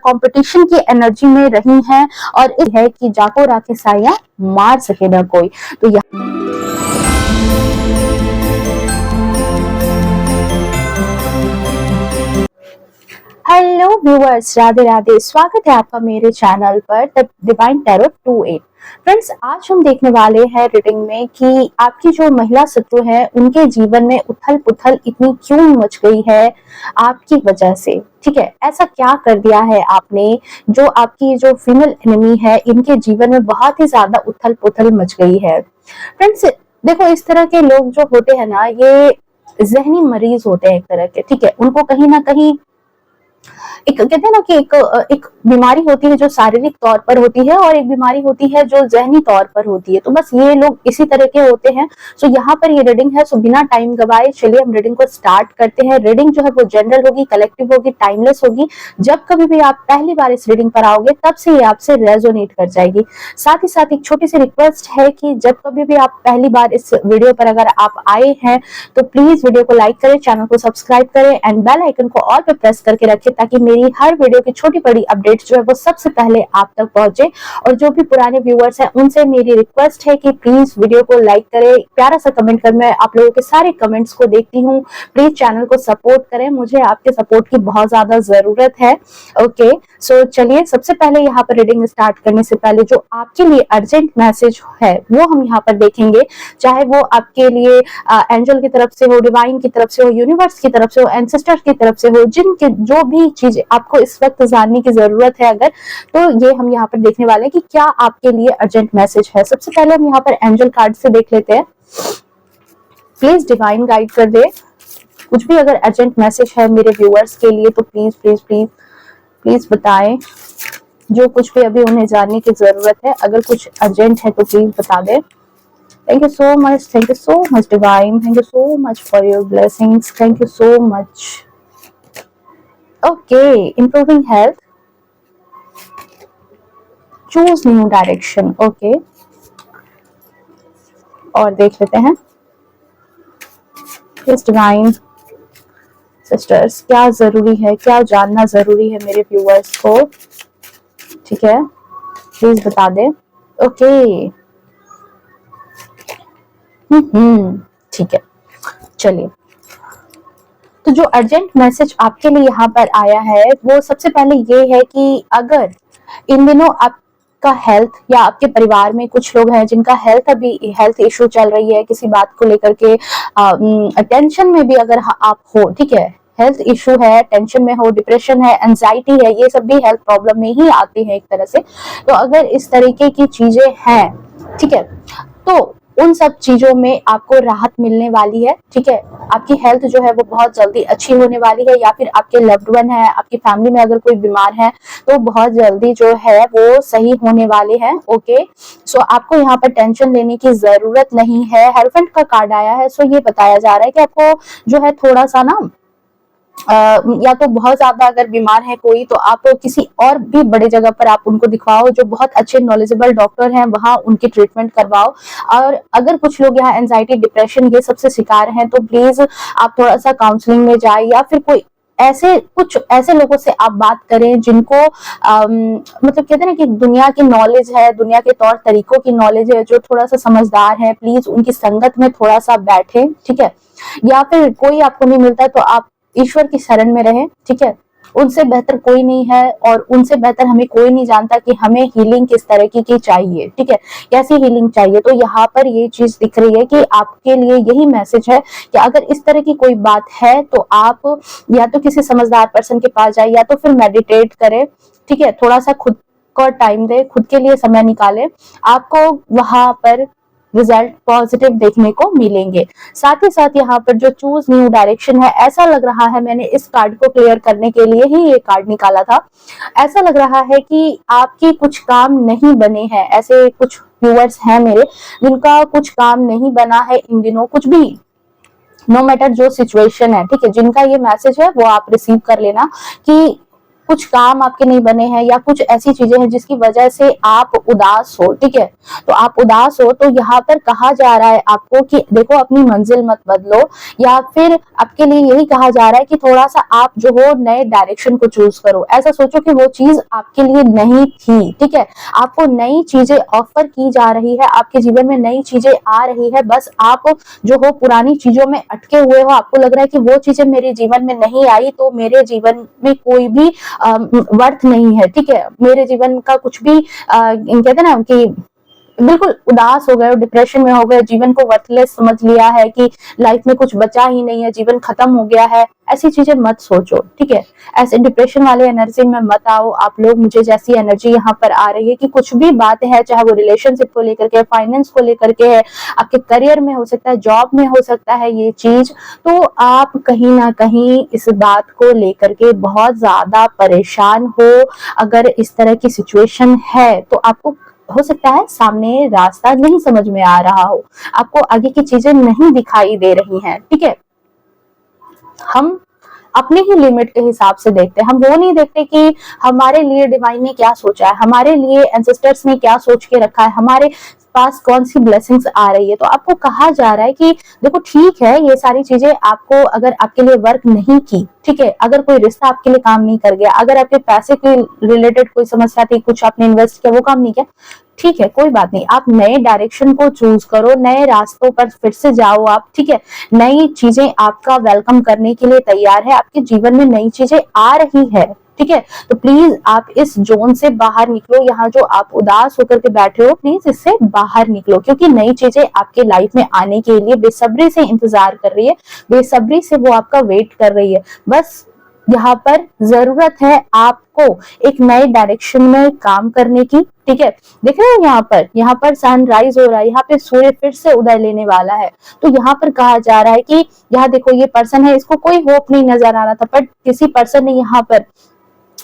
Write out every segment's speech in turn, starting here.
Competition की energy में रही हैं और इस है कि जाको राखे साया मार सके ना कोई। तो हेलो व्यूअर्स, राधे राधे। स्वागत है आपका मेरे चैनल पर द डिवाइन टैरो 28। फ्रेंड्स, आज हम देखने वाले हैं रीडिंग में कि आपकी जो महिला शत्रु है उनके जीवन में उथल पुथल इतनी क्यों मच गई है आपकी वजह से। ठीक है, ऐसा क्या कर दिया है आपने जो आपकी जो फीमेल एनिमी है इनके जीवन में बहुत ही ज्यादा उथल पुथल मच गई है। फ्रेंड्स देखो, इस तरह के लोग जो होते हैं ना, ये जहनी मरीज होते हैं एक तरह के। ठीक है, उनको कहीं ना कहीं एक कहते हैं ना कि एक बीमारी होती है जो शारीरिक तौर पर होती है और एक बीमारी होती है जो जहनी तौर पर होती है। तो बस ये लोग इसी तरह के होते हैं। सो यहाँ पर ये रीडिंग है। सो बिना टाइम गवाए चलिए हम रीडिंग को स्टार्ट करते हैं। रीडिंग जो है वो जनरल होगी, कलेक्टिव होगी, टाइमलेस होगी। जब कभी भी आप पहली बार इस रीडिंग पर आओगे तब से ये आपसे रेजोनेट कर जाएगी। साथ ही साथ एक छोटी सी रिक्वेस्ट है कि जब कभी भी आप पहली बार इस वीडियो पर अगर आप आए हैं तो प्लीज वीडियो को लाइक करें, चैनल को सब्सक्राइब करें एंड बेल आइकन को ऑल पे प्रेस करके रखें ताकि मेरी हर वीडियो की छोटी बड़ी अपडेट्स जो है वो सबसे पहले आप तक पहुंचे। और जो भी पुराने व्यूअर्स हैं उनसे मेरी रिक्वेस्ट है कि प्लीज वीडियो को लाइक करें, प्यारा सा कमेंट कर। मैं आप लोगों के सारे कमेंट्स को देखती हूँ। प्लीज चैनल को सपोर्ट करें, मुझे आपके सपोर्ट की बहुत ज्यादा जरूरत है। ओके, सो चलिए सबसे पहले यहाँ पर रीडिंग स्टार्ट करने से पहले जो आपके लिए अर्जेंट मैसेज है वो हम यहाँ पर देखेंगे। चाहे वो आपके लिए एंजल की तरफ से हो, डिवाइन की तरफ से हो, यूनिवर्स की तरफ से हो, एंसेस्टर की तरफ से हो, जिनके जो भी चीजें आपको इस वक्त जानने की जरूरत है अगर, तो ये हम यहाँ पर देखने वाले हैं कि क्या आपके लिए अर्जेंट मैसेज है। सबसे पहले हम यहाँ पर एंजल कार्ड से देख लेते हैं। प्लीज डिवाइन गाइड कर दे। कुछ भी अगर अर्जेंट मैसेज है मेरे व्यूअर्स के लिए तो प्लीज प्लीज प्लीज प्लीज बताएं। जो कुछ भी अभी उन्हें जानने की जरूरत है, अगर कुछ अर्जेंट है तो प्लीज बता दें। Thank you so much. Thank you so much, Divine. Thank you so much for your blessings. Thank you so much. Okay, improving health. Choose new direction. Okay. और देख लेते हैं। Yes, Divine Sisters, क्या जरूरी है, क्या जानना जरूरी है मेरे व्यूअर्स को। ठीक है, प्लीज बता दें। ओके ठीक है, चलिए। तो जो अर्जेंट मैसेज आपके लिए यहाँ पर आया है वो सबसे पहले ये है कि अगर इन दिनों आपका हेल्थ या आपके परिवार में कुछ लोग हैं जिनका हेल्थ इशू चल रही है, किसी बात को लेकर के टेंशन में भी अगर आप हो, ठीक है, हेल्थ इशू है, टेंशन में हो, डिप्रेशन है, एंजाइटी है, ये सब भी हेल्थ प्रॉब्लम में ही आते हैं एक तरह से। तो अगर इस तरीके की चीजें हैं, ठीक है, तो उन सब चीजों में आपको राहत मिलने वाली है। ठीक है, आपकी हेल्थ जो है वो बहुत जल्दी अच्छी होने वाली है, या फिर आपके लव्ड वन है, आपकी फैमिली में अगर कोई बीमार है तो बहुत जल्दी जो है वो सही होने वाले हैं। ओके, सो आपको यहाँ पर टेंशन लेने की जरूरत नहीं है। हेरोफेंट का कार्ड आया है। सो ये बताया जा रहा है कि आपको जो है थोड़ा सा ना या तो बहुत ज्यादा अगर बीमार है कोई तो आप किसी और भी बड़े जगह पर आप उनको दिखवाओ, जो बहुत अच्छे नॉलेजेबल डॉक्टर हैं वहां उनकी ट्रीटमेंट करवाओ। और अगर कुछ लोग यहाँ एंजाइटी, डिप्रेशन ये सबसे शिकार हैं तो प्लीज आप थोड़ा सा काउंसलिंग में जाए, या फिर कोई कुछ ऐसे लोगों से आप बात करें जिनको मतलब कहते हैं ना कि दुनिया की नॉलेज है, दुनिया के तौर तरीकों की नॉलेज है, जो थोड़ा सा समझदार है। प्लीज उनकी संगत में थोड़ा सा बैठे। ठीक है, या फिर कोई आपको नहीं मिलता है तो आप ईश्वर की शरण में रहे। ठीक है, उनसे बेहतर कोई नहीं है और उनसे बेहतर हमें कोई नहीं जानता कि हमें हीलिंग किस तरह की चाहिए। ठीक है, कैसी हीलिंग चाहिए। तो यहाँ पर ये चीज दिख रही है कि आपके लिए यही मैसेज है कि अगर इस तरह की कोई बात है तो आप या तो किसी समझदार पर्सन के पास जाए, या तो फिर मेडिटेट करें। ठीक है, थोड़ा सा खुद को टाइम दे, खुद के लिए समय निकाले, आपको वहां पर रिजल्ट पॉजिटिव देखने को मिलेंगे। साथ ही साथ यहाँ पर जो चूज न्यू डायरेक्शन है, ऐसा लग रहा है, मैंने इस कार्ड को क्लियर करने के लिए ही ये कार्ड निकाला था, ऐसा लग रहा है कि आपकी कुछ काम नहीं बने हैं। ऐसे कुछ व्यूअर्स हैं मेरे जिनका कुछ काम नहीं बना है इन दिनों, कुछ भी, नो मैटर जो सिचुएशन है। ठीक है, जिनका ये मैसेज है वो आप रिसीव कर लेना कि कुछ काम आपके नहीं बने हैं या कुछ ऐसी चीजें हैं जिसकी वजह से आप उदास हो, ठीक है। तो आप उदास हो तो यहाँ पर कहा जा रहा है आपको कि देखो अपनी मंजिल मत बदलो, या फिर आपके लिए यही कहा जा रहा है कि थोड़ा सा आप जो हो नए डायरेक्शन को चूज करो। ऐसा सोचो कि वो चीज आपके लिए नहीं थी, ठीक है। आपको नई चीजें ऑफर की जा रही है, आपके जीवन में नई चीजें आ रही है, बस आप जो हो पुरानी चीजों में अटके हुए हो। आपको लग रहा है कि वो चीजें मेरे जीवन में नहीं आई तो मेरे जीवन में कोई भी वर्थ नहीं है, ठीक है। मेरे जीवन का कुछ भी कहते हैं ना कि बिल्कुल उदास हो गए, डिप्रेशन में हो गए, जीवन को वर्थलेस समझ लिया है कि लाइफ में कुछ बचा ही नहीं है, जीवन खत्म हो गया है, ऐसी चीजें मत सोचो, ठीक है। ऐसे डिप्रेशन वाले एनर्जी में मत आओ आप लोग। मुझे जैसी एनर्जी यहाँ पर आ रही है कि कुछ भी बात है, चाहे वो रिलेशनशिप को लेकर के, फाइनेंस को लेकर के है, आपके करियर में हो सकता है, जॉब में हो सकता है ये चीज, तो आप कहीं ना कहीं इस बात को लेकर के बहुत ज्यादा परेशान हो। अगर इस तरह की सिचुएशन है तो आपको हो सकता है सामने रास्ता नहीं समझ में आ रहा हो, आपको आगे की चीजें नहीं दिखाई दे रही हैं, ठीक है। हम अपने ही लिमिट के हिसाब से देखते हैं, हम वो नहीं देखते कि हमारे लिए डिवाइन ने क्या सोचा है, हमारे लिए एंसेस्टर्स ने क्या सोच के रखा है, हमारे पास कौन सी ब्लेसिंग्स आ रही है। तो आपको कहा जा रहा है कि देखो ठीक है, ये सारी चीजें आपको अगर आपके लिए वर्क नहीं की, ठीक है, अगर कोई रिश्ता आपके लिए काम नहीं कर गया, अगर आपके पैसे के रिलेटेड कोई समस्या थी, कुछ आपने इन्वेस्ट किया वो काम नहीं किया, ठीक है, कोई बात नहीं, आप नए डायरेक्शन को चूज करो, नए रास्तों पर फिर से जाओ आप, ठीक है। नई चीजें आपका वेलकम करने के लिए तैयार है, आपके जीवन में नई चीजें आ रही है, ठीक है। तो प्लीज आप इस जोन से बाहर निकलो, यहाँ जो आप उदास होकर के बैठे हो प्लीज इससे बाहर निकलो, क्योंकि नई चीजें आपके लाइफ में आने के लिए बेसब्री से इंतजार कर रही है, बेसब्री से वो आपका वेट कर रही है। बस यहाँ पर जरूरत है आपको एक नए डायरेक्शन में काम करने की, ठीक है। देख रहे हो यहाँ पर सनराइज हो रहा है, यहाँ पे सूर्य फिर से उदय लेने वाला है। तो यहाँ पर कहा जा रहा है कि यहाँ देखो ये पर्सन है, इसको कोई होप नहीं नजर आ रहा था, बट किसी पर्सन ने यहाँ पर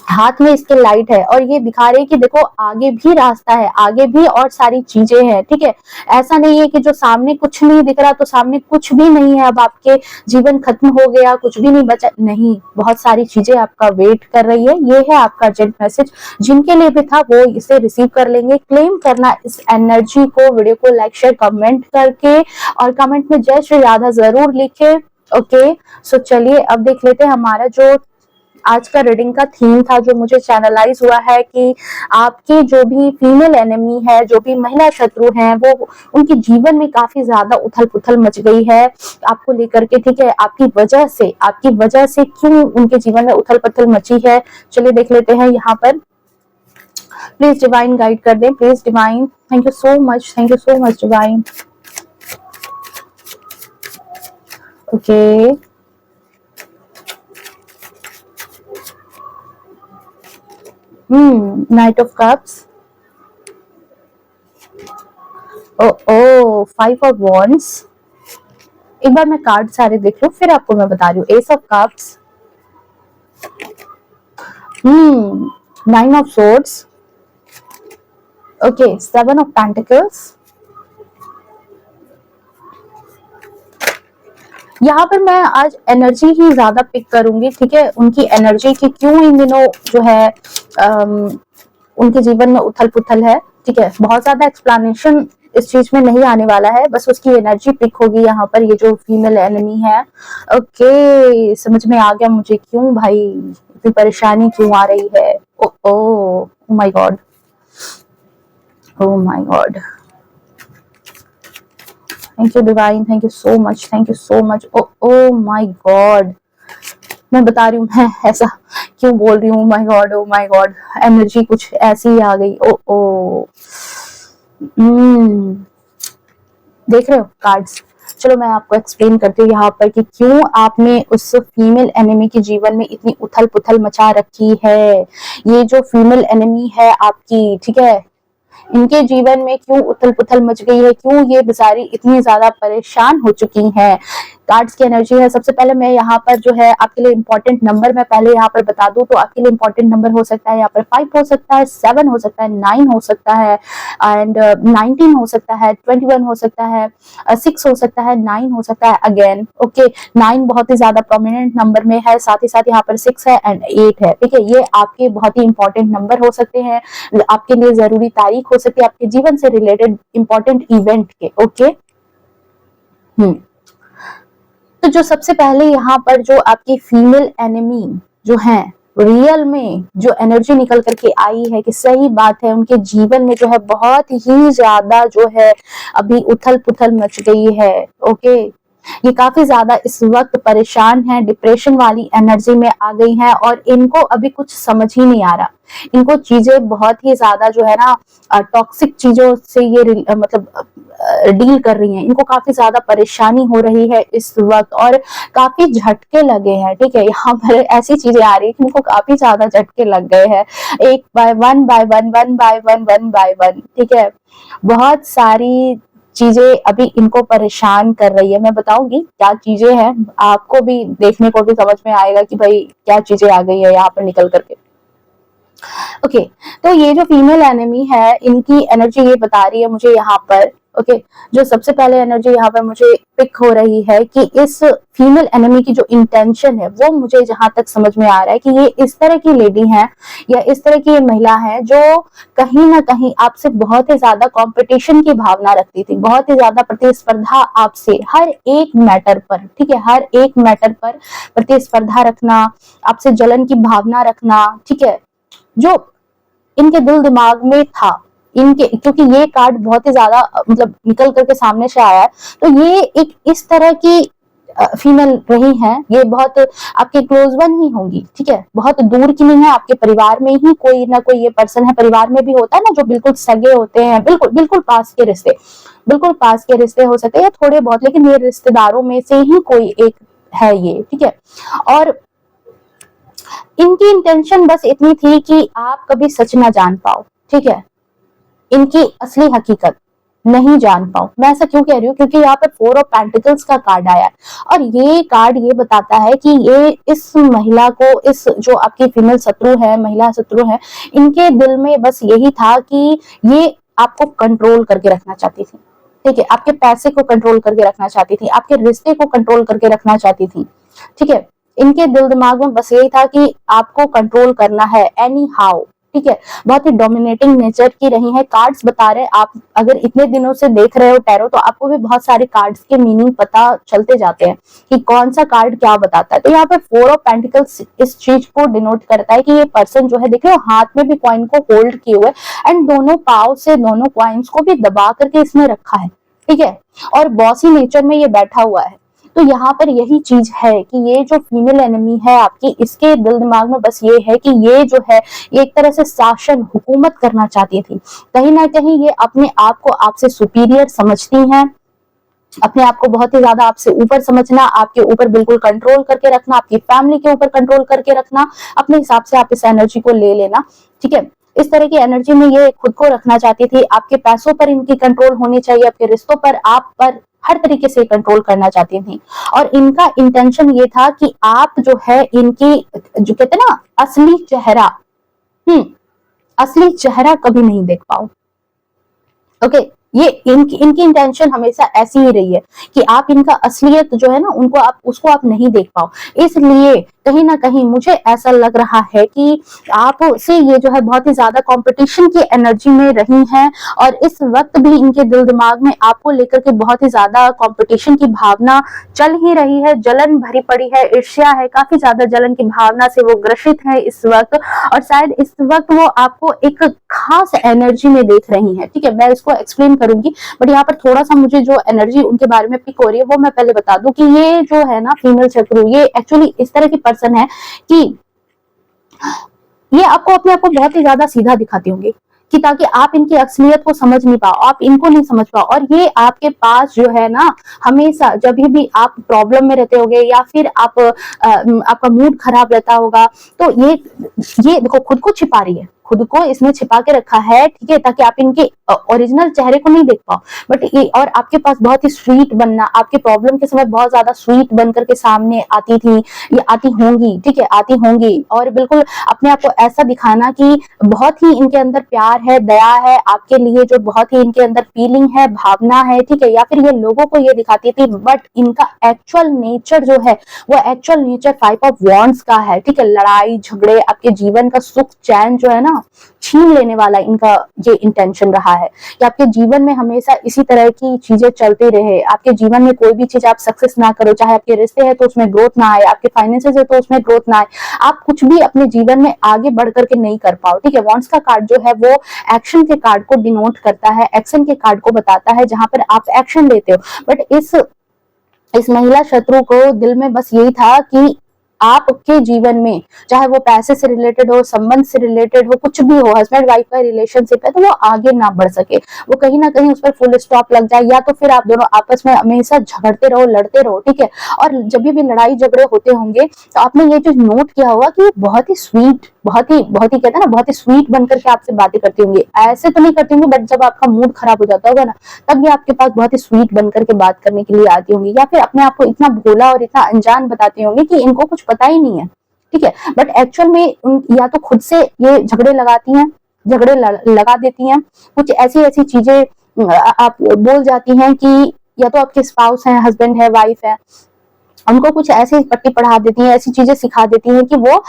हाथ में इसके लाइट है और ये दिखा रहे हैं कि देखो आगे भी रास्ता है, आगे भी और सारी चीजें हैं, ठीक है। ऐसा नहीं है कि जो सामने कुछ नहीं दिख रहा तो सामने कुछ भी नहीं है, अब आपके जीवन खत्म हो गया, कुछ भी नहीं बचा, नहीं, बहुत सारी चीजें आपका वेट कर रही है। ये है आपका अर्जेंट मैसेज, जिनके लिए भी था वो इसे रिसीव कर लेंगे। क्लेम करना इस एनर्जी को, वीडियो को लाइक शेयर कमेंट करके, और कमेंट में जय श्री राधा जरूर लिखे। ओके, सो चलिए अब देख लेते हैं हमारा जो आज का रीडिंग का थीम था, जो मुझे चैनलाइज हुआ है कि आपके जो भी फीमेल एनिमी है, जो भी महिला शत्रु हैं, वो उनके जीवन में काफी ज्यादा उथल पुथल मच गई है आपको लेकर के, ठीक है। आपकी वजह से क्यों उनके जीवन में उथल पुथल मची है, चलिए देख लेते हैं यहाँ पर। प्लीज डिवाइन गाइड कर दें, please divine, thank you so much divine. Okay, knight of cups, oh 5 of wands. एक बार मैं कार्ड सारे देख लूं फिर आपको मैं बता रही हूँ। S of cups, 9 of swords, okay, 7 of pentacles. यहाँ पर मैं आज एनर्जी ही ज्यादा पिक करूंगी, ठीक है, उनकी एनर्जी की क्यों इन दिनों जो है उनके जीवन में उथल पुथल है, ठीक है। बहुत ज्यादा एक्सप्लेनेशन इस चीज में नहीं आने वाला है, बस उसकी एनर्जी पिक होगी यहाँ पर, ये जो फीमेल एनिमी है। ओके, समझ में आ गया मुझे क्यों भाई इतनी परेशानी क्यों आ रही है। Oh my God, oh my God, thank you divine, thank you so much. Oh my God, मैं बता रही हूँ मैं ऐसा क्यों बोल रही हूँ, माय गॉड, एनर्जी कुछ ऐसी आ गई। ओ देख रहे हो कार्ड्स, चलो मैं आपको एक्सप्लेन करती हूँ यहाँ पर कि क्यों आपने उस फीमेल एनिमी के जीवन में इतनी उथल पुथल मचा रखी है। ये जो फीमेल एनिमी है आपकी, ठीक है, इनके जीवन में क्यों उथल पुथल मच गई है, क्यों ये बेचारी इतनी ज्यादा परेशान हो चुकी हैं। कार्ड्स की एनर्जी है। सबसे पहले मैं यहाँ पर जो है आपके लिए इंपॉर्टेंट नंबर मैं पहले यहाँ पर बता दूं तो आपके लिए इंपॉर्टेंट नंबर हो सकता है यहाँ पर 5 हो सकता है, 7 हो सकता है, 9 हो सकता है एंड 19 हो सकता है, 21 हो सकता है, 6 हो सकता है, 9 हो सकता है अगेन। ओके, 9 बहुत ही ज्यादा प्रोमिनेंट नंबर में है, साथ ही साथ यहाँ पर 6 है एंड 8 है। ठीक है, ये आपके बहुत ही इंपॉर्टेंट नंबर हो सकते हैं, आपके लिए जरूरी तारीख हो सकती है, आपके जीवन से रिलेटेड इंपॉर्टेंट इवेंट के। ओके, तो जो सबसे पहले यहाँ पर जो आपकी फीमेल एनिमी जो है रियल में जो एनर्जी निकल करके आई है कि सही बात है उनके जीवन में जो है बहुत ही ज्यादा जो है अभी उथल पुथल मच गई है। ओके, ये काफी ज्यादा इस वक्त परेशान है, डिप्रेशन वाली एनर्जी में आ गई हैं और इनको अभी कुछ समझ ही नहीं आ रहा। इनको चीजें बहुत ही ज्यादा जो है ना टॉक्सिक चीजों से ये मतलब डील कर रही हैं। इनको काफी ज्यादा परेशानी हो रही है इस वक्त और काफी झटके लगे हैं। ठीक है, यहाँ पर ऐसी चीजें आ रही है कि इनको काफी ज्यादा झटके लग गए हैं, एक by one by one, one by one, one by one. ठीक है, बहुत सारी चीजें अभी इनको परेशान कर रही है। मैं बताऊंगी क्या चीजें हैं, आपको भी देखने को भी समझ में आएगा कि भाई क्या चीजें आ गई है यहाँ पर निकल करके। ओके, तो ये जो फीमेल एनिमी है इनकी एनर्जी ये बता रही है मुझे यहाँ पर। ओके, जो सबसे पहले एनर्जी यहाँ पर मुझे पिक हो रही है कि इस फीमेल एनिमी की जो इंटेंशन है वो मुझे जहां तक समझ में आ रहा है कि ये इस तरह की लेडी है या इस तरह की ये महिला है जो कहीं ना कहीं आपसे बहुत ही ज्यादा कंपटीशन की भावना रखती थी, बहुत ही ज्यादा प्रतिस्पर्धा आपसे हर एक मैटर पर। ठीक है, हर एक मैटर पर प्रतिस्पर्धा रखना, आपसे जलन की भावना रखना। ठीक है, जो इनके दिल दिमाग में था इनके, क्योंकि ये कार्ड बहुत ही ज्यादा मतलब निकल करके सामने से आया है, तो ये एक इस तरह की फीमेल रही हैं। ये बहुत आपके क्लोज वन ही होंगी। ठीक है, बहुत दूर की नहीं है, आपके परिवार में ही कोई ना कोई ये पर्सन है। परिवार में भी होता है ना जो बिल्कुल सगे होते हैं, बिल्कुल बिल्कुल पास के रिश्ते, बिल्कुल पास के रिश्ते हो सकते हैं या थोड़े बहुत, लेकिन ये रिश्तेदारों में से ही कोई एक है ये। ठीक है, और इनकी इंटेंशन बस इतनी थी कि आप कभी सच ना जान पाओ। ठीक है, इनकी असली हकीकत नहीं जान पाओ। मैं ऐसा क्यों कह रही हूँ, क्योंकि यहाँ पर 4 ऑफ पेंटिकल्स का कार्ड आया है और ये कार्ड ये बताता है कि ये इस महिला को, इस जो आपकी फीमेल शत्रु है, महिला शत्रु है, इनके दिल में बस यही था कि ये आपको कंट्रोल करके रखना चाहती थी। ठीक है, आपके पैसे को कंट्रोल करके रखना चाहती थी, आपके रिश्ते को कंट्रोल करके रखना चाहती थी। ठीक है, इनके दिल दिमाग में बस यही था कि आपको कंट्रोल करना है एनी हाउ। ठीक है, बहुत ही डोमिनेटिंग नेचर की रही है। कार्ड्स बता रहे हैं, आप अगर इतने दिनों से देख रहे हो टैरो तो आपको भी बहुत सारे कार्ड्स के मीनिंग पता चलते जाते हैं कि कौन सा कार्ड क्या बताता है। तो यहाँ पे 4 ऑफ पेंटिकल्स इस चीज को डिनोट करता है कि ये पर्सन जो है, देख रहे हो हाथ में भी कॉइन को होल्ड किए हुए एंड दोनों पाव से दोनों कॉइन्स को भी दबा करके इसने रखा है। ठीक है, और बॉसी नेचर में ये बैठा हुआ है। तो यहाँ पर यही चीज है कि ये जो फीमेल एनिमी है आपकी, इसके दिल दिमाग में बस ये है कि ये जो है ये एक तरह से शासन हुकूमत करना चाहती थी। कहीं ना कहीं ये अपने आप को आपसे सुपीरियर समझती हैं, अपने आप को बहुत ही ज्यादा आपसे ऊपर समझना, आपके ऊपर बिल्कुल कंट्रोल करके रखना, आपकी फैमिली के ऊपर कंट्रोल करके रखना, अपने हिसाब से आप इस एनर्जी को ले लेना। ठीक है, इस तरह की एनर्जी में ये खुद को रखना चाहती थी। आपके पैसों पर इनकी कंट्रोल होनी चाहिए, आपके रिश्तों पर, आप पर हर तरीके से कंट्रोल करना चाहती थी। और इनका इंटेंशन ये था कि आप जो है इनकी जो कहते हैं ना असली चेहरा, असली चेहरा कभी नहीं देख पाओ। ओके, ये इनकी इंटेंशन हमेशा ऐसी ही रही है कि आप इनका असलियत जो है ना उनको आप उसको आप नहीं देख पाओ। इसलिए कहीं ना कहीं मुझे ऐसा लग रहा है कि आप से ये जो है बहुत ही ज्यादा कंपटीशन की एनर्जी में रही हैं और इस वक्त भी इनके दिल दिमाग में आपको लेकर के बहुत ही ज्यादा कंपटीशन की भावना चल ही रही है। जलन भरी पड़ी है, ईर्ष्या है, काफी ज्यादा जलन की भावना से वो ग्रसित है इस वक्त और शायद इस वक्त वो आपको एक खास एनर्जी में देख रही है। ठीक है, मैं इसको एक्सप्लेन करूंगी, बट यहाँ पर थोड़ा सा मुझे जो एनर्जी उनके बारे में पिक हो रही है वो मैं पहले बता दूं कि ये जो है ना फीमेल शत्रु, ये एक्चुअली इस तरह की पर्सन है कि ये आपको अपने आप को बहुत ही ज्यादा सीधा दिखाती होंगी। कि ताकि आप इनकी असलियत को समझ नहीं पाओ, आप इनको नहीं समझ पाओ। और ये आपके पास जो है ना, हमेशा जब भी आप प्रॉब्लम में रहते होगे या फिर आप आपका मूड खराब रहता होगा, तो ये देखो खुद को छिपा रही है, खुद को इसने छिपा के रखा है, ठीक है, ताकि आप इनके ओरिजिनल चेहरे को नहीं देख पाओ। बट ये और आपके पास बहुत ही स्वीट बनना, आपके प्रॉब्लम के समय बहुत ज्यादा स्वीट बन करके सामने आती थी, ये आती होंगी, ठीक है, आती होंगी। और बिल्कुल अपने आप को ऐसा दिखाना कि बहुत ही इनके अंदर प्यार है, दया है आपके लिए, जो बहुत ही इनके अंदर फीलिंग है, भावना है, ठीक है। या फिर ये लोगों को ये दिखाती थी, बट इनका एक्चुअल नेचर जो है वो एक्चुअल नेचर 5 ऑफ वॉन्ड्स का है, ठीक है। लड़ाई झगड़े, आपके जीवन का सुख चैन जो है ना छीन लेने वाला इनका ये इंटेंशन रहा है कि आपके जीवन में हमेशा इसी तरह की चीजें चलती रहे। आपके जीवन में कोई भी चीज आप सक्सेस ना करो, चाहे आपके रिश्ते हैं तो उसमें ग्रोथ ना आए, आपके फाइनेंसेस है तो उसमें ग्रोथ ना आए, आप कुछ भी अपने जीवन में आगे बढ़ करके नहीं कर पाओ, ठीक है। वॉन्ड्स का कार्ड जो है वो एक्शन के कार्ड को डिनोट करता है, एक्शन के कार्ड को बताता है जहां पर आप एक्शन लेते हो। बट इस महिला शत्रु को दिल में बस यही था कि आपके जीवन में चाहे वो पैसे से रिलेटेड हो, संबंध से रिलेटेड हो, कुछ भी हो, हस्बैंड वाइफ का रिलेशनशिप है, तो वो आगे ना बढ़ सके, वो कहीं ना कहीं उस पर फुल स्टॉप लग जाए, या तो फिर आप दोनों आपस में हमेशा झगड़ते रहो, लड़ते रहो, ठीक है। और जब भी लड़ाई झगड़े होते होंगे तो आपने ये चीज नोट किया होगा कि बहुत ही स्वीट, बहुत ही कहते हैं ना, बहुत ही स्वीट बनकर के आपसे बातें करती होंगी। ऐसे तो नहीं करती होंगी, बट जब आपका मूड खराब हो जाता होगा ना, तब ये आपके पास बहुत ही स्वीट बनकर के बात करने के लिए आती होंगी, या फिर अपने आप को इतना भोला और इतना अनजान बताती होंगी कि इनको कुछ पता ही नहीं है, ठीक है। बट एक्चुअल में या तो खुद से ये झगड़े लगाती हैं, झगड़े लगा देती हैं, कुछ ऐसी ऐसी चीजें आप बोल जाती हैं कि या तो आपके स्पाउस हैं, हस्बैंड है, वाइफ है, उनको कुछ ऐसी पट्टी पढ़ा देती हैं, ऐसी चीजें सिखा देती हैं कि वो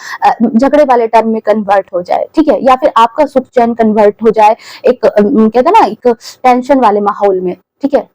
झगड़े वाले टर्म में कन्वर्ट हो जाए, ठीक है। या फिर आपका सुख चैन कन्वर्ट हो जाए एक कहते हैं ना एक टेंशन वाले माहौल में, ठीक है।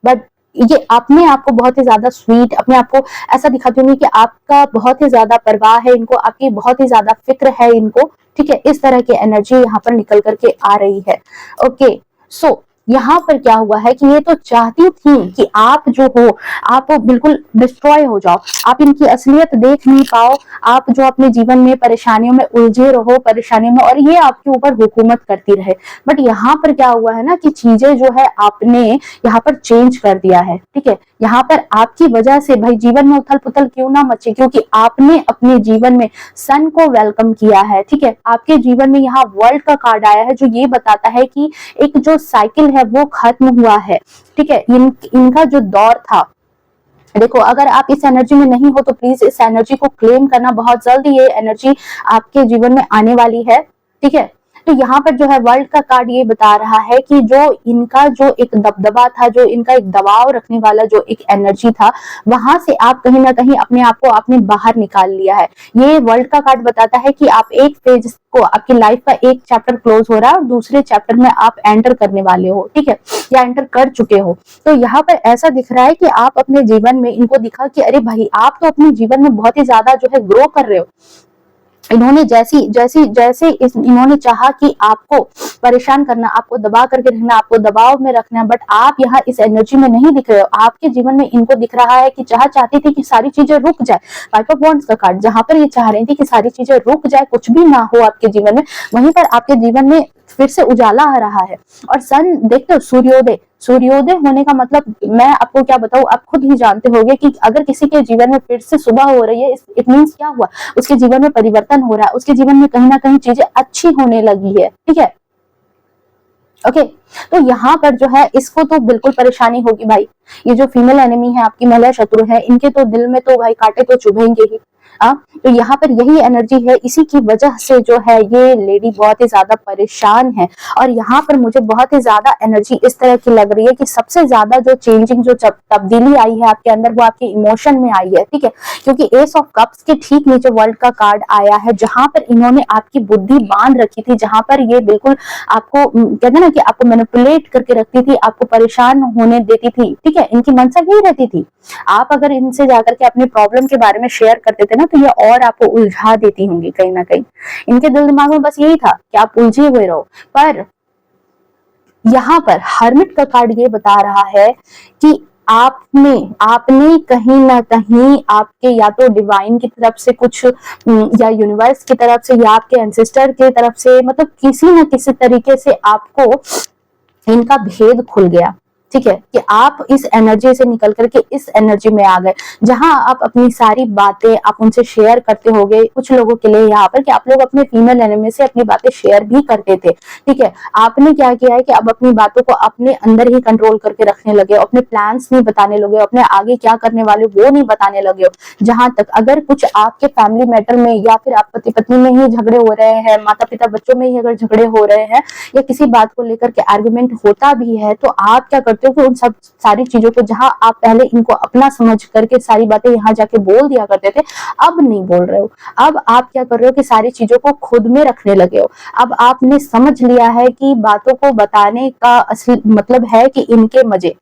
बट ये अपने आप को बहुत ही ज्यादा स्वीट, अपने आप को ऐसा दिखाती होंगी कि आपका बहुत ही ज्यादा परवाह है इनको, आपकी बहुत ही ज्यादा फिक्र है इनको, ठीक है। इस तरह की एनर्जी यहाँ पर निकल करके आ रही है। ओके, सो यहाँ पर क्या हुआ है कि ये तो चाहती थी कि आप जो हो आप बिल्कुल डिस्ट्रॉय हो जाओ, आप इनकी असलियत देख नहीं पाओ, आप जो अपने जीवन में परेशानियों में उलझे रहो, परेशानियों में, और ये आपके ऊपर हुकूमत करती रहे। बट यहाँ पर क्या हुआ है ना कि चीजें जो है आपने यहाँ पर चेंज कर दिया है, ठीक है। यहाँ पर आपकी वजह से भाई जीवन में उथल पुथल क्यों ना मचे, क्योंकि आपने अपने जीवन में सन को वेलकम किया है, ठीक है। आपके जीवन में यहाँ वर्ल्ड का कार्ड आया है जो ये बताता है कि एक जो साइकिल है वो खत्म हुआ है, ठीक है। इनका जो दौर था, देखो अगर आप इस एनर्जी में नहीं हो तो प्लीज इस एनर्जी को क्लेम करना, बहुत जल्दी ये एनर्जी आपके जीवन में आने वाली है, ठीक है। तो यहाँ पर जो है वर्ल्ड का कार्ड ये बता रहा है कि जो इनका जो एक दबदबा था, जो इनका एक दबाव रखने वाला जो एक एनर्जी था, वहां से आप कहीं ना कहीं अपने आप को आपने बाहर निकाल लिया है। ये वर्ल्ड का कार्ड बताता है कि आप एक फेज को, आपकी लाइफ का एक चैप्टर क्लोज हो रहा है और दूसरे चैप्टर में आप एंटर करने वाले हो, ठीक है, या एंटर कर चुके हो। तो यहाँ पर ऐसा दिख रहा है कि आप अपने जीवन में इनको दिखा कि अरे भाई आप तो अपने जीवन में बहुत ही ज्यादा जो है ग्रो कर रहे हो। इन्होंने जैसे इन्होंने चाहा कि आपको परेशान करना, आपको दबा करके रखना, आपको दबाव में रखना, बट आप यहाँ इस एनर्जी में नहीं दिख रहे हो। आपके जीवन में इनको दिख रहा है कि चाहती थी कि सारी चीजें रुक जाए। 5 ऑफ वॉन्ड्स का कार्ड, जहां पर ये चाह रही थी कि सारी चीजें रुक जाए, कुछ भी ना हो आपके जीवन में, वहीं पर आपके जीवन में फिर से उजाला आ रहा है। और सन देखते हो, सूर्योदय होने का मतलब मैं आपको क्या बताऊं, आप खुद ही जानते होंगे कि अगर किसी के जीवन में फिर से सुबह हो रही है, इट मींस क्या हुआ, उसके जीवन में परिवर्तन हो रहा है, उसके जीवन में कहीं ना कहीं चीजें अच्छी होने लगी है, ठीक है। ओके, तो यहाँ पर जो है इसको तो बिल्कुल परेशानी होगी भाई। ये जो फीमेल एनिमी है, आपकी महिला शत्रु है, इनके तो दिल में तो भाई कांटे तो चुभेंगे ही। तो यहाँ पर यही एनर्जी है, इसी की वजह से जो है ये लेडी बहुत ही ज्यादा परेशान है। और यहाँ पर मुझे बहुत ही ज्यादा एनर्जी इस तरह की लग रही है कि सबसे ज्यादा जो चेंजिंग, जो तब्दीली आई है आपके अंदर, वो आपके इमोशन में आई है, ठीक है। क्योंकि एस ऑफ कप्स के ठीक नीचे वर्ल्ड का कार्ड आया है, जहां पर इन्होंने आपकी बुद्धि बांध रखी थी, जहां पर ये बिल्कुल आपको कहते हैं ना कि आपको मैनिपुलेट करके रखती थी, आपको परेशान होने देती थी, ठीक है। इनकी मंशा यही रहती थी, आप अगर इनसे जाकर के अपने प्रॉब्लम के बारे में शेयर करते थे ना, तो ये और आपको उलझा देती होंगी कहीं ना कहीं। इनके दिल दिमाग में बस यही था कि आप उलझे हुए रहो। पर यहाँ पर हर्मिट का कार्ड ये बता रहा है कि आपने कहीं ना कहीं आपके या तो डिवाइन की तरफ से कुछ या यूनिवर्स की तरफ से या आपके एंसेस्टर की तरफ से, मतलब किसी ना किसी तरीके से आपको इनका भेद खुल गया। ठीक है, कि आप इस एनर्जी से निकल करके इस एनर्जी में आ गए, जहां आप अपनी सारी बातें आप उनसे शेयर करते होगे। कुछ लोगों के लिए यहाँ पर कि आप लोग अपने फीमेल एनिमी से अपनी बातें शेयर भी करते थे। ठीक है, आपने क्या किया है कि अब अपनी बातों को अपने अंदर ही कंट्रोल करके रखने लगे हो, अपने प्लान्स नहीं बताने लगे हो, अपने आगे क्या करने वाले वो नहीं बताने लगे हो। जहां तक अगर कुछ आपके फैमिली मैटर में या फिर आप पति पत्नी में ही झगड़े हो रहे हैं, माता पिता बच्चों में ही अगर झगड़े हो रहे हैं, या किसी बात को लेकर के आर्गुमेंट होता भी है, तो आप क्या करते हो कि उन सब सारी चीजों को, जहां आप पहले इनको अपना समझ करके सारी बातें यहाँ जाके बोल दिया करते थे, अब नहीं बोल रहे हो। अब आप क्या कर रहे हो कि सारी चीजों को खुद में रखने लगे हो। अब आपने समझ लिया है कि बातों को बताने का असली मतलब है कि इनके मजे,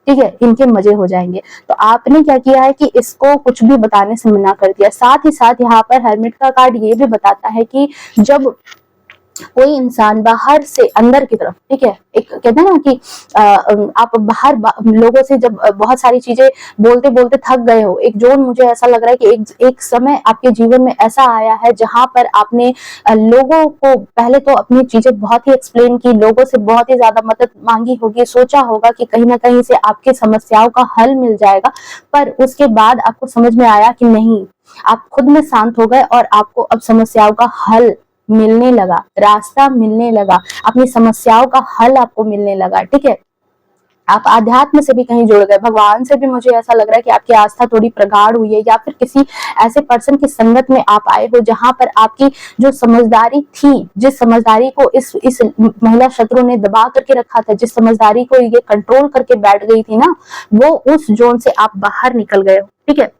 ठीक है, इनके मजे हो जाएंगे। तो आपने क्या किया है कि इसको कुछ भी बताने से मना कर दिया। साथ ही साथ यहाँ पर हर्मिट का कार्ड ये भी बताता है कि जब कोई इंसान बाहर से अंदर की तरफ, ठीक है, एक कहते हैं ना कि आप बाहर लोगों से जब बहुत सारी चीजें बोलते बोलते थक गए हो, एक जोन मुझे ऐसा लग रहा है कि एक समय आपके जीवन में ऐसा आया है जहां पर आपने लोगों को पहले तो अपनी चीजें बहुत ही एक्सप्लेन की, लोगों से बहुत ही ज्यादा मदद मांगी होगी, सोचा होगा कि कहीं ना कहीं से आपके समस्याओं का हल मिल जाएगा, पर उसके बाद आपको समझ में आया कि नहीं, आप खुद में शांत हो गए और आपको अब समस्याओं का हल मिलने लगा, रास्ता मिलने लगा, अपनी समस्याओं का हल आपको मिलने लगा। ठीक है, आप आध्यात्म से भी कहीं जुड़ गए, भगवान से भी मुझे ऐसा लग रहा है कि आपकी आस्था थोड़ी प्रगाढ़ हुई है, या फिर किसी ऐसे पर्सन की संगत में आप आए हो जहां पर आपकी जो समझदारी थी, जिस समझदारी को इस महिला शत्रु ने दबा करके रखा था, जिस समझदारी को ये कंट्रोल करके बैठ गई थी ना, वो उस जोन से आप बाहर निकल गए हो। ठीक है,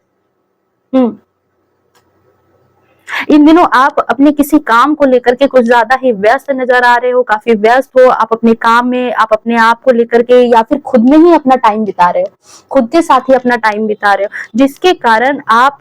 इन दिनों आप अपने किसी काम को लेकर के कुछ ज्यादा ही व्यस्त नजर आ रहे हो, काफी व्यस्त हो आप अपने काम में, आप अपने आप को लेकर के या फिर खुद में ही अपना टाइम बिता रहे हो, खुद के साथ ही अपना टाइम बिता रहे हो, जिसके कारण आप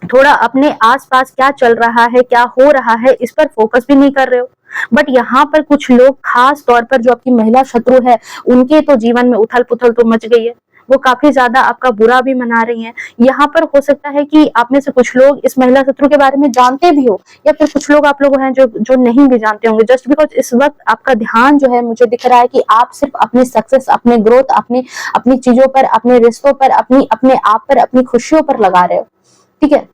थोड़ा अपने आसपास क्या चल रहा है, क्या हो रहा है, इस पर फोकस भी नहीं कर रहे हो। बट यहाँ पर कुछ लोग, खास तौर पर जो आपकी महिला शत्रु है, उनके तो जीवन में उथल पुथल तो मच गई है, वो काफी ज्यादा आपका बुरा भी मना रही हैं। यहाँ पर हो सकता है कि आप में से कुछ लोग इस महिला शत्रु के बारे में जानते भी हो, या फिर कुछ लोग आप लोग हैं जो नहीं भी जानते होंगे, जस्ट बिकॉज इस वक्त आपका ध्यान जो है, मुझे दिख रहा है कि आप सिर्फ अपने सक्सेस, अपने ग्रोथ, अपनी चीजों पर, अपने रिश्तों पर, अपने आप पर, अपनी खुशियों पर लगा रहे हो। ठीक है,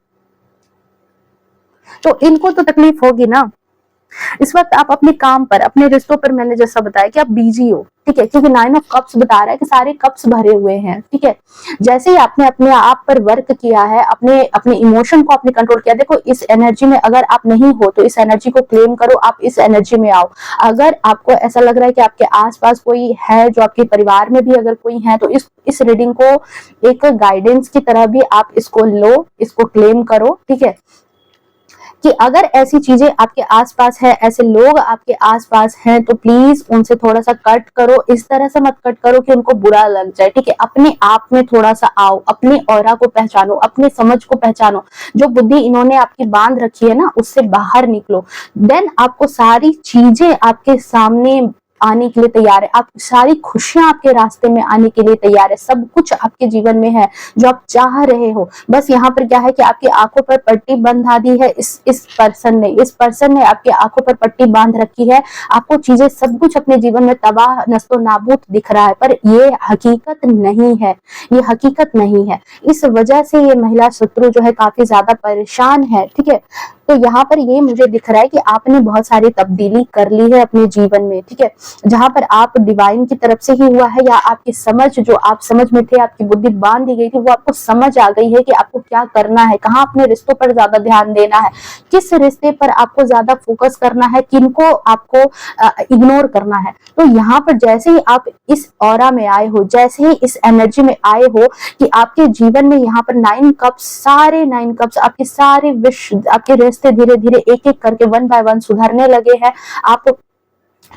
तो इनको तो तकलीफ होगी ना। इस वक्त आप अपने काम पर, अपने रिश्तों पर, मैंने जैसा बताया कि आप बिजी हो। ठीक है, क्योंकि 9 ऑफ कप्स बता रहा है कि सारे कप्स भरे हुए हैं। ठीक है, जैसे ही आपने अपने आप पर वर्क किया है, अपने इमोशन को आपने कंट्रोल किया, देखो इस एनर्जी में अगर आप नहीं हो तो इस एनर्जी को क्लेम करो, आप इस एनर्जी में आओ। अगर आपको ऐसा लग रहा है कि आपके आसपास कोई है, जो आपके परिवार में भी अगर कोई है, तो इस रीडिंग को एक गाइडेंस की तरह भी आप इसको लो, इसको क्लेम करो। ठीक है, कि अगर ऐसी चीजें आपके आसपास है, ऐसे लोग आपके आसपास हैं, तो प्लीज उनसे थोड़ा सा कट करो। इस तरह से मत कट करो कि उनको बुरा लग जाए। ठीक है, अपने आप में थोड़ा सा आओ, अपने ऑरा को पहचानो, अपने समझ को पहचानो। जो बुद्धि इन्होंने आपकी बांध रखी है ना, उससे बाहर निकलो। देन आपको सारी चीजें आपके सामने आने के लिए तैयार है, आप सारी खुशियां आपके रास्ते में आने के लिए तैयार है, सब कुछ आपके जीवन में है जो आप चाह रहे हो। बस यहाँ पर क्या है कि आपकी आंखों पर पट्टी बंधा दी है इस पर्सन ने आपकी आंखों पर पट्टी बांध रखी है। आपको चीजें सब कुछ अपने जीवन में तबाह नस्तो नाबूद दिख रहा है, पर ये हकीकत नहीं है, ये हकीकत नहीं है। इस वजह से ये महिला शत्रु जो है काफी ज्यादा परेशान है। ठीक है, तो यहाँ पर ये मुझे दिख रहा है कि आपने बहुत सारी तब्दीली कर ली है अपने जीवन में। ठीक है, जहां पर आप डिवाइन की तरफ से ही हुआ है, या आपकी समझ, जो आप समझ में थे, आपकी बुद्धि बांध दी गई थी, वो आपको समझ आ गई है कि आपको क्या करना है, कहाँ अपने रिश्तों पर ज्यादा ध्यान देना है, किस रिश्ते पर आपको ज्यादा फोकस करना है, किनको आपको इग्नोर करना है। तो यहाँ पर जैसे ही आप इस ऑरा में आए हो, जैसे ही इस एनर्जी में आए हो कि आपके जीवन में यहाँ पर 9 कप्स, सारे 9 कप्स, आपके सारे विश, आपके रिश्ते धीरे धीरे एक एक करके 1 बाय 1 सुधरने लगे हैं। आप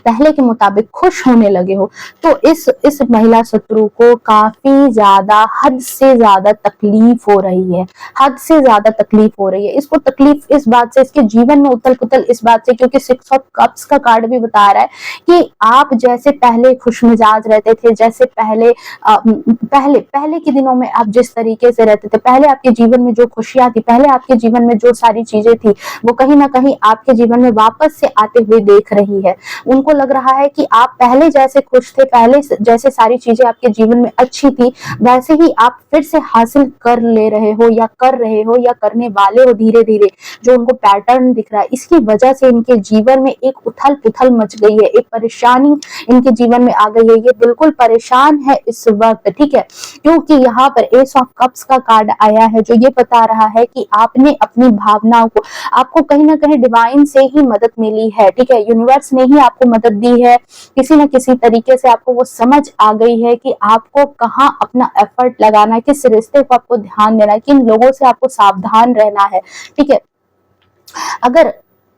पहले के मुताबिक खुश होने लगे हो, तो इस महिला शत्रु को काफी ज्यादा, हद से ज्यादा तकलीफ हो रही है, हद से ज्यादा तकलीफ हो रही है। इसको तकलीफ इस बात से, इसके जीवन में उथल पुथल इस बात से, क्योंकि 6 ऑफ कप्स का कार्ड भी बता रहा है कि आप जैसे पहले खुशमिजाज रहते थे, जैसे पहले के दिनों में आप जिस तरीके से रहते थे, पहले आपके जीवन में जो खुशियां थी, पहले आपके जीवन में जो सारी चीजें थी, वो कहीं ना कहीं आपके जीवन में वापस से आते हुए देख रही है। उनको लग रहा है कि आप पहले जैसे खुश थे, पहले जैसे सारी चीजें आपके जीवन में अच्छी थी, वैसे ही आप फिर से हासिल कर ले रहे हो या कर रहे हो या करने वाले हो धीरे धीरे। जो उनको पैटर्न दिख रहा है, इसकी वजह से इनके जीवन में एक उथल पुथल मच गई है, एक परेशानी इनके जीवन में आ गई है। ये बिल्कुल परेशान है इस वक्त, ठीक है, क्योंकि यहाँ पर एस ऑफ कप्स का कार्ड आया है, जो ये बता रहा है कि आपने अपनी भावनाओं को, आपको कहीं ना कहीं डिवाइन से ही मदद मिली है, ठीक है, यूनिवर्स ने ही आपको मदद दी है, किसी न किसी तरीके से आपको वो समझ आ गई है कि आपको कहाँ अपना एफर्ट लगाना है, किस रिश्ते को आपको ध्यान देना है, किन लोगों से आपको सावधान रहना है, ठीक है। अगर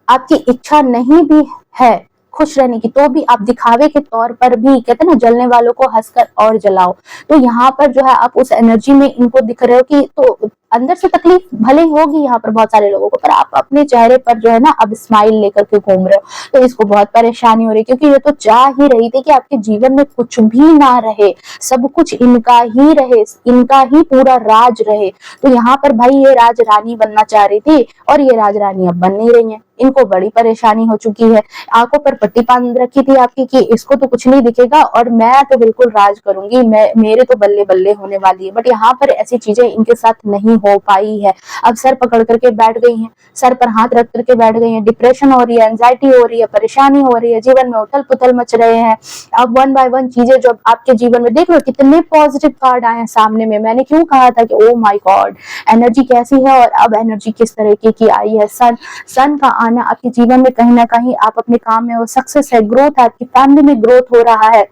आपकी इच्छा नहीं भी है खुश रहने की, तो भी आप दिखावे के तौर पर भी, कहते हैं ना, जलने वालों को हंसकर और जलाओ, तो यहाँ पर जो है आप उस एनर्जी में इनको दिख रहे हो कि, तो अंदर से तकलीफ भले होगी यहाँ पर बहुत सारे लोगों को, पर आप अपने चेहरे पर जो है ना अब स्माइल लेकर के घूम रहे हो, तो इसको बहुत परेशानी हो रही है, क्योंकि ये तो चाह ही रही थी कि आपके जीवन में कुछ भी ना रहे, सब कुछ इनका ही रहे, इनका ही पूरा राज रहे। तो यहाँ पर भाई ये राज रानी बनना चाह रही थी, और ये राज रानी अब बन नहीं रही है, इनको बड़ी परेशानी हो चुकी है। आंखों पर पट्टी बांध रखी थी आपकी कि इसको तो कुछ नहीं दिखेगा और मैं तो बिल्कुल राज करूंगी, मेरे तो बल्ले बल्ले होने वाली है, बट यहाँ पर ऐसी चीजें इनके साथ नहीं हो पाई है। अब सर पकड़ करके बैठ गई हैं, सर पर हाथ रख करके बैठ गई हैं, डिप्रेशन हो रही है, एंजाइटी हो रही है, परेशानी हो रही है, जीवन में उथल पुथल मच रहे हैं। अब वन बाय वन चीजें जो आपके जीवन में, देख लो कितने पॉजिटिव कार्ड आए हैं सामने में। मैंने क्यों कहा था कि ओ माय गॉड एनर्जी कैसी है, और अब एनर्जी किस तरीके की आई है। सन का आना आपके जीवन में, कहीं ना कहीं आप अपने काम में, वो सक्सेस है, ग्रोथ है, आपकी फैमिली में ग्रोथ हो रहा है,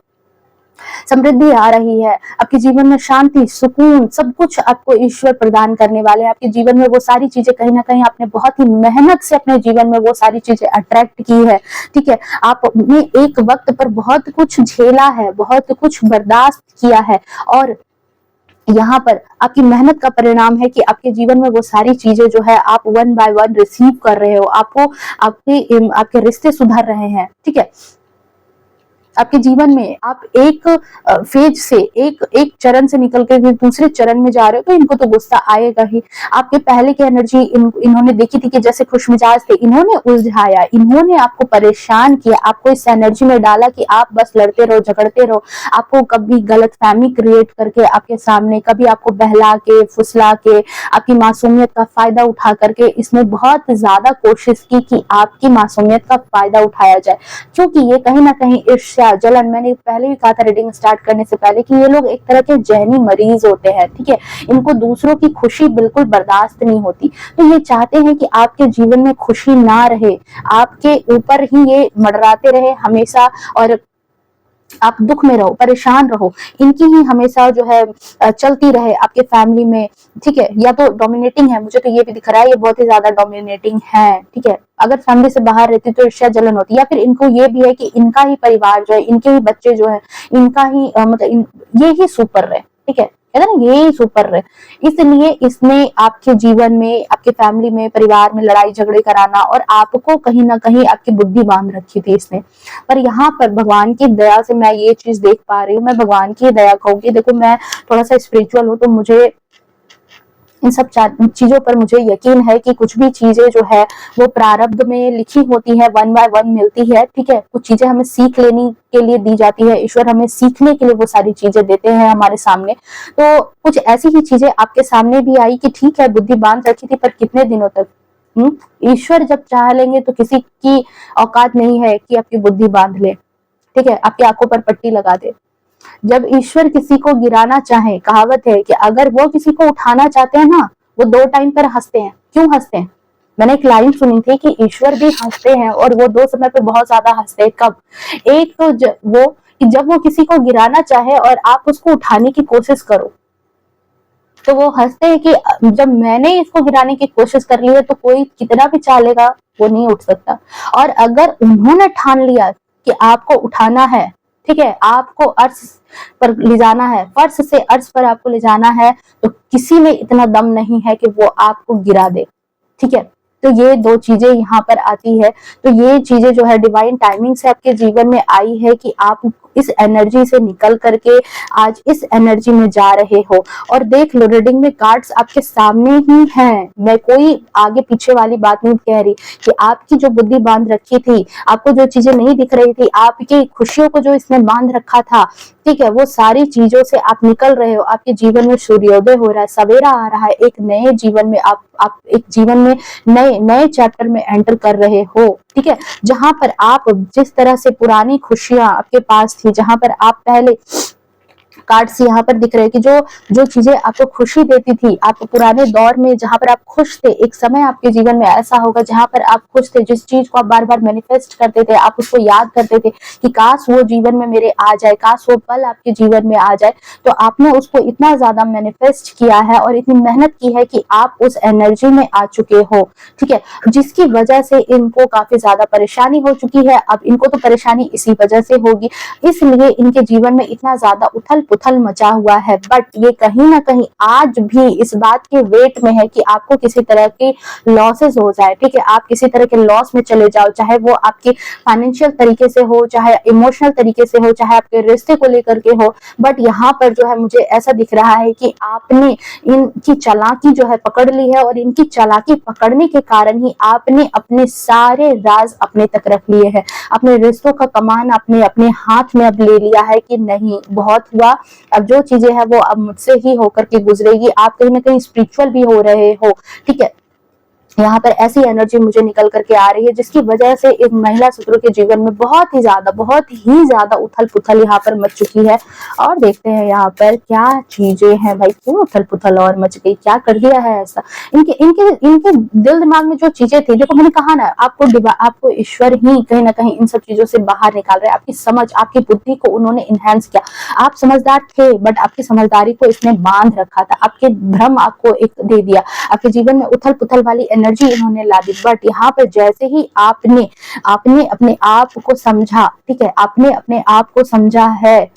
समृद्धि आ रही है, आपके जीवन में शांति, सुकून, सब कुछ आपको ईश्वर प्रदान करने वाले हैं। आपके जीवन में वो सारी चीजें, कहीं ना कहीं आपने बहुत ही मेहनत से अपने जीवन में वो सारी चीजें अट्रैक्ट की है, ठीक है। आपने एक वक्त पर बहुत कुछ झेला है, बहुत कुछ बर्दाश्त किया है, और यहाँ पर आपकी मेहनत का परिणाम है कि आपके जीवन में वो सारी चीजें जो है आप वन बाय वन रिसीव कर रहे हो, आपको आपके रिश्ते सुधर रहे हैं, ठीक है। आपके जीवन में आप एक फेज से, एक चरण से निकल के दूसरे चरण में जा रहे हो, तो इनको तो गुस्सा आएगा ही। आपके पहले की एनर्जी इन्होंने देखी थी कि जैसे खुशमिजाज थे, इन्होंने उलझाया, इन्होंने आपको परेशान किया, आपको इस एनर्जी में डाला कि आप बस लड़ते रहो, झगड़ते रहो, आपको कभी गलतफहमी क्रिएट करके आपके सामने, कभी आपको बहला के, फुसला के, आपकी मासूमियत का फायदा उठा करके इसने बहुत ज्यादा कोशिश की कि आपकी मासूमियत का फायदा उठाया जाए, क्योंकि ये कहीं ना कहीं ईर्ष्या, जलन, मैंने पहले भी कहा था रीडिंग स्टार्ट करने से पहले कि ये लोग एक तरह के जहनी मरीज होते हैं, ठीक है। इनको दूसरों की खुशी बिल्कुल बर्दाश्त नहीं होती, तो ये चाहते हैं कि आपके जीवन में खुशी ना रहे, आपके ऊपर ही ये मंडराते रहे हमेशा, और आप दुख में रहो, परेशान रहो, इनकी ही हमेशा जो है चलती रहे आपके फैमिली में, ठीक है। या तो डोमिनेटिंग है, मुझे तो ये भी दिख रहा है, ये बहुत ही ज्यादा डोमिनेटिंग है, ठीक है। अगर फैमिली से बाहर रहती तो ईर्ष्या जलन होती, या फिर इनको ये भी है कि इनका ही परिवार जो है, इनके ही बच्चे जो है, इनका ही मतलब ये ही सुपर रहे, ठीक है ना, ये सुपर रहे। इसलिए इसने आपके जीवन में, आपके फैमिली में, परिवार में लड़ाई झगड़े कराना, और आपको कहीं ना कहीं आपकी बुद्धि बांध रखी थी इसने। पर यहाँ पर भगवान की दया से मैं ये चीज देख पा रही हूँ, मैं भगवान की दया कहूंगी। देखो मैं थोड़ा सा स्पिरिचुअल हूँ, तो मुझे इन सब चीजों पर मुझे यकीन है कि कुछ भी चीजें जो है वो प्रारब्ध में लिखी होती है, वन बाय वन मिलती है, ठीक है। कुछ चीजें हमें सीख लेने के लिए दी जाती है, ईश्वर हमें सीखने के लिए वो सारी चीजें देते हैं हमारे सामने। तो कुछ ऐसी ही चीजें आपके सामने भी आई कि ठीक है बुद्धि बांध रखी थी, पर कितने दिनों तक। ईश्वर जब चाह लेंगे तो किसी की औकात नहीं है कि आपकी बुद्धि बांध ले, ठीक है, आपकी आंखों पर पट्टी लगा दे। जब ईश्वर किसी को गिराना चाहे, कहावत है कि अगर वो किसी को उठाना चाहते हैं ना, वो 2 टाइम पर हंसते हैं। क्यों हंसते हैं? मैंने एक लाइन सुनी थी कि ईश्वर भी हंसते हैं, और वो 2 समय पे बहुत ज्यादा हंसते हैं। कब? एक तो जब वो किसी को गिराना चाहे और आप उसको उठाने की कोशिश करो, तो वो हंसते हैं कि जब मैंने इसको गिराने की कोशिश कर ली है, तो कोई कितना भी चालेगा वो नहीं उठ सकता। और अगर उन्होंने ठान लिया कि आपको उठाना है, ठीक है, आपको अर्श पर ले जाना है, फर्श से अर्श पर आपको ले जाना है, तो किसी में इतना दम नहीं है कि वो आपको गिरा दे, ठीक है। तो ये दो चीजें यहाँ पर आती है। तो ये चीजें जो है डिवाइन टाइमिंग से आपके जीवन में आई है कि आप इस एनर्जी से निकल करके आज इस एनर्जी में जा रहे हो। और देख लो, रीडिंग में कार्ड्स आपके सामने ही हैं, मैं कोई आगे पीछे वाली बात नहीं कह रही कि आपकी जो बुद्धि बांध रखी थी, आपको जो चीजें नहीं दिख रही थी, आपकी खुशियों को जो इसने बांध रखा था, ठीक है, वो सारी चीजों से आप निकल रहे हो। आपके जीवन में सूर्योदय हो रहा है, सवेरा आ रहा है, एक नए जीवन में आप एक जीवन में नए नए चैप्टर में एंटर कर रहे हो, ठीक है। जहां पर आप जिस तरह से पुरानी खुशियां आपके पास थी, जहां पर आप पहले कार्ड्स यहाँ पर दिख रहे हैं कि जो जो चीजें आपको खुशी देती थी, आप पुराने दौर में जहां पर आप खुश थे, एक समय आपके जीवन में ऐसा होगा जहां पर आप खुश थे, जिस चीज को आप बार बार मैनिफेस्ट करते थे, आप उसको याद करते थे कि काश वो जीवन में मेरे आ जाए, काश वो पल आपके जीवन में आ जाए। तो आपने उसको इतना ज्यादा मैनिफेस्ट किया है और इतनी मेहनत की है कि आप उस एनर्जी में आ चुके हो, ठीक है, जिसकी वजह से इनको काफी ज्यादा परेशानी हो चुकी है। अब इनको तो परेशानी इसी वजह से होगी, इसलिए इनके जीवन में इतना ज्यादा उथल पुथल मचा हुआ है। बट ये कहीं ना कहीं आज भी इस बात के वेट में है कि आपको किसी तरह की लॉसेस हो जाए, ठीक है, आप किसी तरह के लॉस में चले जाओ, चाहे वो आपके फाइनेंशियल तरीके से हो, चाहे इमोशनल तरीके से हो, चाहे आपके रिश्ते को लेकर के हो। बट यहाँ पर जो है मुझे ऐसा दिख रहा है कि आपने इनकी चालाकी जो है पकड़ ली है, और इनकी चालाकी पकड़ने के कारण ही आपने अपने सारे राज अपने तक रख लिए हैं, अपने रिश्तों का कमान आपने अपने हाथ में अब ले लिया है कि नहीं, बहुत हुआ, अब जो चीजें हैं वो अब मुझसे ही होकर के गुजरेगी। आप कहीं ना कहीं स्पिरिचुअल भी हो रहे हो, ठीक है। यहाँ पर ऐसी एनर्जी मुझे निकल करके आ रही है जिसकी वजह से एक महिला सूत्रों के जीवन में बहुत ही ज्यादा उथल पुथल यहाँ पर मच चुकी है। और देखते हैं यहाँ पर क्या चीजें हैं भाई, क्यों उथल पुथल और मच गई, क्या कर दिया है ऐसा। इनके इनके इनके दिल दिमाग में जो चीजें थी, देखो मैंने कहा ना, आपको ईश्वर ही कहीं ना कहीं इन सब चीजों से बाहर निकाल रहे हैं। आपकी समझ, आपकी बुद्धि को उन्होंने इनहेंस किया। आप समझदार थे, बट आपकी समझदारी को इसने बांध रखा था, आपके भ्रम आपको एक दे दिया, आपके जीवन में उथल पुथल वाली एनर्जी इन्होंने ला दी। बट यहाँ पर जैसे ही आपने आपने अपने आप को समझा, ठीक है, आपने अपने आप को समझा है,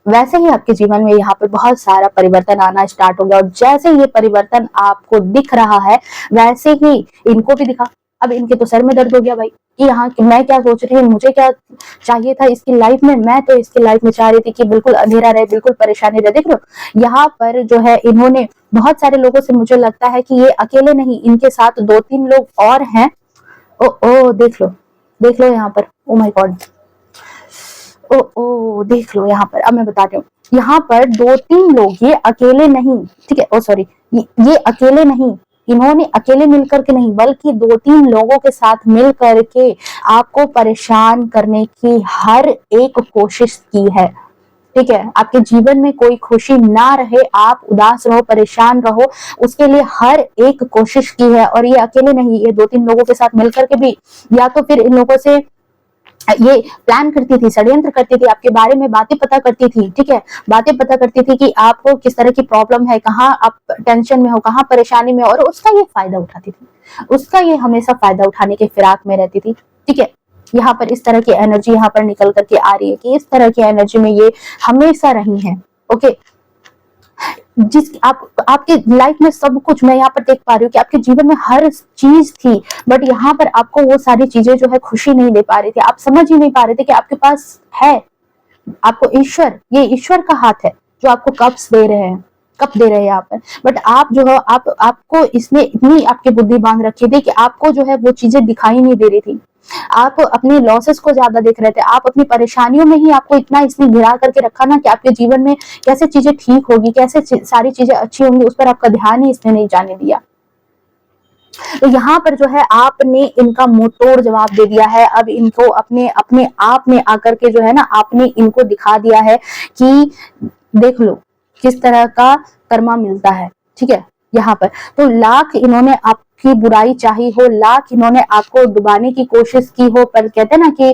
वैसे ही आपके जीवन में यहाँ पर बहुत सारा परिवर्तन आना स्टार्ट हो गया। और जैसे ये परिवर्तन आपको दिख रहा है, वैसे ही इनको भी दिखा। अब इनके तो सर में दर्द हो गया भाई कि यहाँ कि मैं क्या सोच रही हूँ, मुझे क्या चाहिए था इसकी लाइफ में, मैं तो इसकी लाइफ में चाह रही थी कि बिल्कुल अंधेरा रहे, बिल्कुल परेशानी रहे। देख लो यहाँ पर जो है इन्होंने बहुत सारे लोगों से, मुझे लगता है कि ये अकेले नहीं, इनके साथ 2-3 लोग और हैं। ओ देख लो यहाँ पर, ओ माय गॉड, ओ देख लो यहाँ पर। अब मैं बताती हूँ, यहाँ पर 2-3 लोग, ये अकेले नहीं, ठीक है, ओ सॉरी, ये अकेले नहीं, इन्होंने अकेले मिलकर के नहीं, बल्कि 2-3 लोगों के साथ मिल करके आपको परेशान करने की हर एक कोशिश की है, ठीक है। आपके जीवन में कोई खुशी ना रहे, आप उदास रहो, परेशान रहो, उसके लिए हर एक कोशिश की है। और ये अकेले नहीं, ये 2-3 लोगों के साथ मिलकर के भी, या तो फिर इन लोगों से ये प्लान करती थी, षड्यंत्र करती थी, आपके बारे में बातें पता करती थी, ठीक है, बातें पता करती थी कि आपको किस तरह की प्रॉब्लम है, कहाँ आप टेंशन में हो, कहाँ परेशानी में हो, और उसका ये फायदा उठाती थी, उसका ये हमेशा फायदा उठाने के फिराक में रहती थी, ठीक है। यहाँ पर इस तरह की एनर्जी यहाँ पर निकल करके आ रही है कि इस तरह की एनर्जी में ये हमेशा रही है, ओके। जिस आपके लाइफ में सब कुछ मैं यहाँ पर देख पा रही हूँ कि आपके जीवन में हर चीज थी, बट यहाँ पर आपको वो सारी चीजें जो है खुशी नहीं दे पा रही थी। आप समझ ही नहीं पा रहे थे कि आपके पास है, आपको ईश्वर, ये ईश्वर का हाथ है जो आपको कप्स दे रहे हैं, कप दे रहे हैं यहाँ पर। बट आप जो है, आपको इसने इतनी आपकी बुद्धि बांध रखी थी कि आपको जो है वो चीजें दिखाई नहीं दे रही थी। आप अपने लॉसेस को ज्यादा देख रहे थे, आप अपनी परेशानियों में ही आपको इतना इसने घिरा करके रखा ना कि आपके जीवन में कैसे चीजें ठीक होगी, कैसे सारी चीजें अच्छी होंगी, उस पर आपका ध्यान ही इसने नहीं जाने दिया। तो यहाँ पर जो है आपने इनका मुंह तोड़ जवाब दे दिया है। अब इनको अपने अपने आप में आकर के जो है ना, आपने इनको दिखा दिया है कि देख लो किस तरह का कर्मा मिलता है, ठीक है। यहाँ पर। तो लाख इन्होंने आपकी बुराई चाही हो, लाख इन्होंने आपको डुबाने की कोशिश की हो, पर कहते हैं ना कि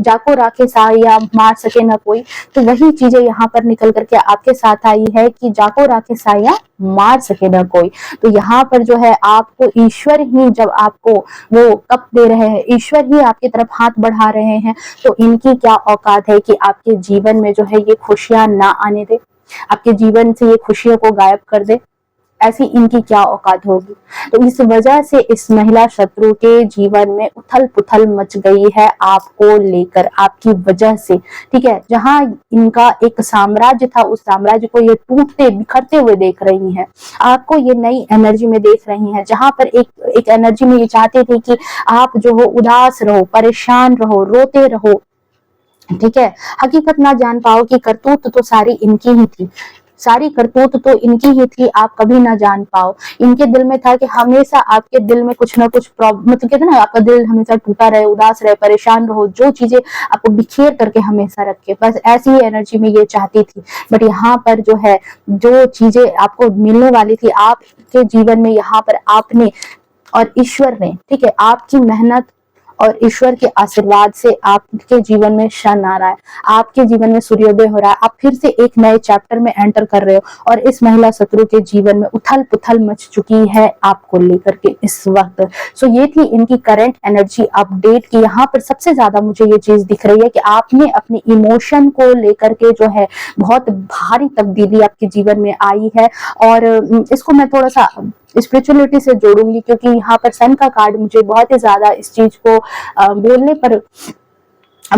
जाको राखे साया मार सके ना कोई, तो वही चीजें यहाँ पर निकल करके आपके साथ आई है कि जाको राखे साया मार सके ना कोई। तो यहाँ पर जो है आपको ईश्वर ही जब आपको वो कप दे रहे हैं, ईश्वर ही आपकी तरफ हाथ बढ़ा रहे हैं, तो इनकी क्या औकात है कि आपके जीवन में जो है ये खुशियां ना आने दे, आपके जीवन से ये खुशियों को गायब कर दे, ऐसी इनकी क्या औकात होगी। तो इस वजह से इस महिला शत्रु के जीवन में उथल पुथल मच गई है आपको लेकर, आपकी वजह से, ठीक है। जहां इनका एक साम्राज्य था, उस साम्राज्य को ये टूटते बिखरते हुए देख रही हैं, आपको ये नई एनर्जी में देख रही हैं, जहां पर एक एनर्जी में ये चाहते थे कि आप जो हो उदास रहो, परेशान रहो, रोते रहो, ठीक है। हकीकत ना जान पाओ कि करतूत तो सारी इनकी ही थी, सारी करतूत तो इनकी ही थी, आप कभी ना जान पाओ। इनके दिल में था कि हमेशा आपके दिल में कुछ ना कुछ प्रॉब्लम, मतलब कहते ना आपका दिल हमेशा टूटा रहे, उदास रहे, परेशान रहो, जो चीजें आपको बिखेर करके हमेशा रखे, बस ऐसी ही एनर्जी में ये चाहती थी। बट यहाँ पर जो है, जो चीजें आपको मिलने वाली थी आपके जीवन में, यहाँ पर आपने और ईश्वर ने, ठीक है, आपकी मेहनत और ईश्वर के आशीर्वाद से आपके जीवन में शन आ रहा है, आपके जीवन में सूर्योदय हो रहा है, आप फिर से एक नए चैप्टर में एंटर कर रहे हो। और इस महिला शत्रु के जीवन में उथल पुथल मच चुकी है आपको लेकर के इस वक्त। सो ये थी इनकी करंट एनर्जी अपडेट की। यहाँ पर सबसे ज्यादा मुझे ये चीज दिख रही है कि आपने अपने इमोशन को लेकर के जो है बहुत भारी तब्दीली आपके जीवन में आई है। और इसको मैं थोड़ा सा स्पिरिचुअलिटी से जोड़ूंगी, क्योंकि यहाँ पर सन का कार्ड मुझे बहुत ही ज्यादा इस चीज को बोलने पर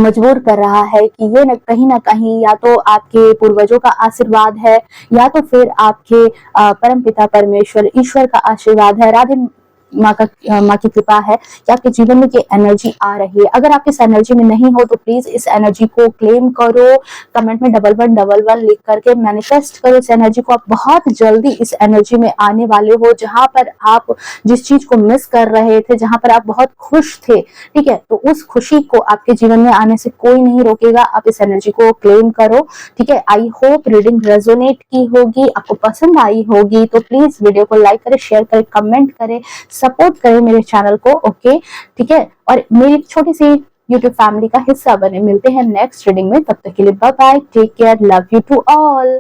मजबूर कर रहा है कि ये ना कहीं या तो आपके पूर्वजों का आशीर्वाद है, या तो फिर आपके परम पिता परमेश्वर ईश्वर का आशीर्वाद है, राधे माँ की कृपा है कि आपके जीवन में ये एनर्जी आ रही है। अगर आप इस एनर्जी में नहीं हो तो प्लीज इस एनर्जी को क्लेम करो, कमेंट में 1111 लिख करके मैनिफेस्ट करो इस एनर्जी को। आप बहुत जल्दी इस एनर्जी में आने वाले हो, जहां पर आप जिस चीज को मिस कर रहे थे, जहां पर आप बहुत खुश थे, ठीक है, तो उस खुशी को आपके जीवन में आने से कोई नहीं रोकेगा। आप इस एनर्जी को क्लेम करो, ठीक है। आई होप रीडिंग रेजोनेट की होगी, आपको पसंद आई होगी, तो प्लीज वीडियो को लाइक करें, शेयर करें, कमेंट करें, सपोर्ट करें मेरे चैनल को, ओके, ठीक है। और मेरी छोटी सी यूट्यूब फैमिली का हिस्सा बने। मिलते हैं नेक्स्ट रीडिंग में, तब तक के लिए bye bye, take care, love you to all.